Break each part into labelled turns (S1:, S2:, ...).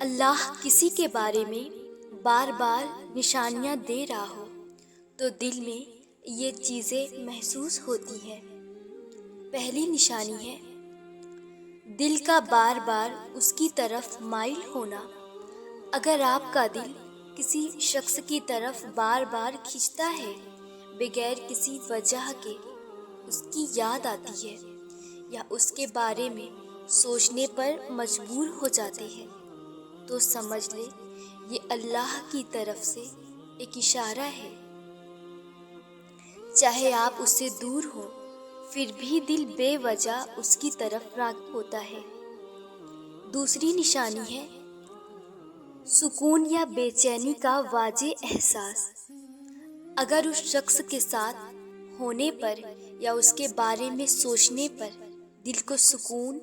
S1: اللہ کسی کے بارے میں بار بار نشانیاں دے رہا ہو تو دل میں یہ چیزیں محسوس ہوتی ہیں۔ پہلی نشانی ہے دل کا بار بار اس کی طرف مائل ہونا۔ اگر آپ کا دل کسی شخص کی طرف بار بار کھنچتا ہے بغیر کسی وجہ کے، اس کی یاد آتی ہے یا اس کے بارے میں سوچنے پر مجبور ہو جاتے ہیں، تو سمجھ لے یہ اللہ کی طرف سے ایک اشارہ ہے۔ چاہے آپ اس سے دور ہو پھر بھی دل بے وجہ اس کی طرف راغب ہوتا ہے۔ دوسری نشانی ہے سکون یا بے چینی کا واضح احساس۔ اگر اس شخص کے ساتھ ہونے پر یا اس کے بارے میں سوچنے پر دل کو سکون،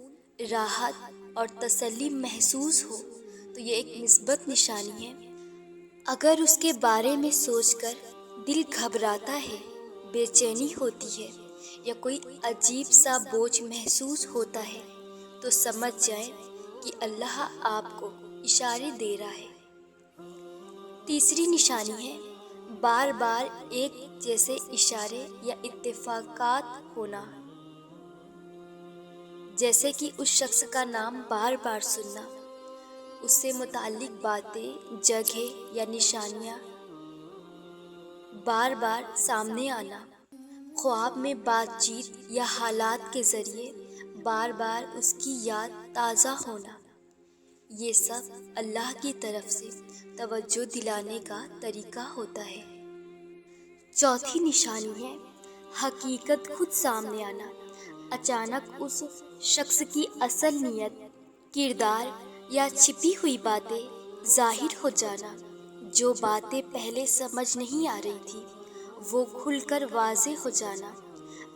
S1: راحت اور تسلی محسوس ہو تو یہ ایک مثبت نشانی ہے۔ اگر اس کے بارے میں سوچ کر دل گھبراتا ہے، بے چینی ہوتی ہے یا کوئی عجیب سا بوجھ محسوس ہوتا ہے تو سمجھ جائیں کہ اللہ آپ کو اشارے دے رہا ہے۔ تیسری نشانی ہے بار بار ایک جیسے اشارے یا اتفاقات ہونا، جیسے کہ اس شخص کا نام بار بار سننا، اس سے متعلق باتیں، جگہ یا نشانیاں بار بار سامنے آنا، خواب میں بات چیت یا حالات کے ذریعے بار بار اس کی یاد تازہ ہونا، یہ سب اللہ کی طرف سے توجہ دلانے کا طریقہ ہوتا ہے۔ چوتھی نشانی ہے حقیقت خود سامنے آنا۔ اچانک اس شخص کی اصل نیت، کردار یا چھپی ہوئی باتیں ظاہر ہو جانا۔ جو باتیں پہلے سمجھ نہیں آ رہی تھی وہ کھل کر واضح ہو جانا۔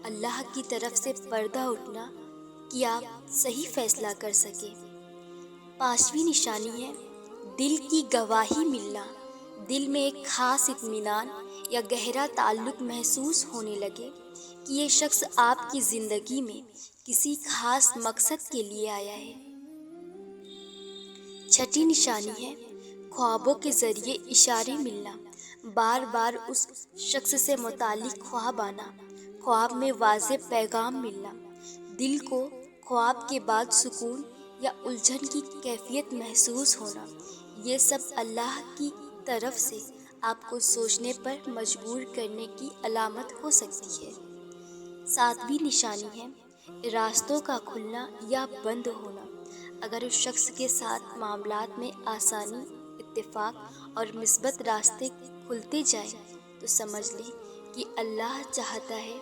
S1: اللہ کی طرف سے پردہ اٹھنا کہ آپ صحیح فیصلہ کر سکیں۔ پانچویں نشانی ہے دل کی گواہی ملنا۔ دل میں ایک خاص اطمینان یا گہرا تعلق محسوس ہونے لگے کہ یہ شخص آپ کی زندگی میں کسی خاص مقصد کے لیے آیا ہے۔ چھٹی نشانی ہے خوابوں کے ذریعے اشارے ملنا۔ بار بار اس شخص سے متعلق خواب آنا، خواب میں واضح پیغام ملنا، دل کو خواب کے بعد سکون یا الجھن کی کیفیت محسوس ہونا، یہ سب اللہ کی طرف سے آپ کو سوچنے پر مجبور کرنے کی علامت ہو سکتی ہے۔ ساتویں نشانی ہے راستوں کا کھلنا یا بند ہونا۔ اگر اس شخص کے ساتھ معاملات میں آسانی، اتفاق اور مثبت راستے کھلتے جائیں تو سمجھ لیں کہ اللہ چاہتا ہے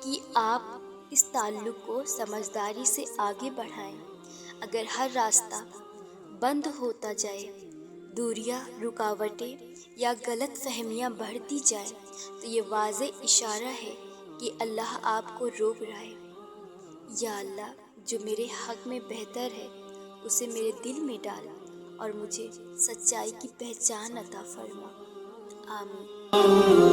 S1: کہ آپ اس تعلق کو سمجھداری سے آگے بڑھائیں۔ اگر ہر راستہ بند ہوتا جائے، دوریاں، رکاوٹیں یا غلط فہمیاں بڑھتی جائیں تو یہ واضح اشارہ ہے کہ اللہ آپ کو روک رہا ہے۔ یا اللہ، جو میرے حق میں بہتر ہے اسے میرے دل میں ڈال اور مجھے سچائی کی پہچان عطا فرما۔ آمین۔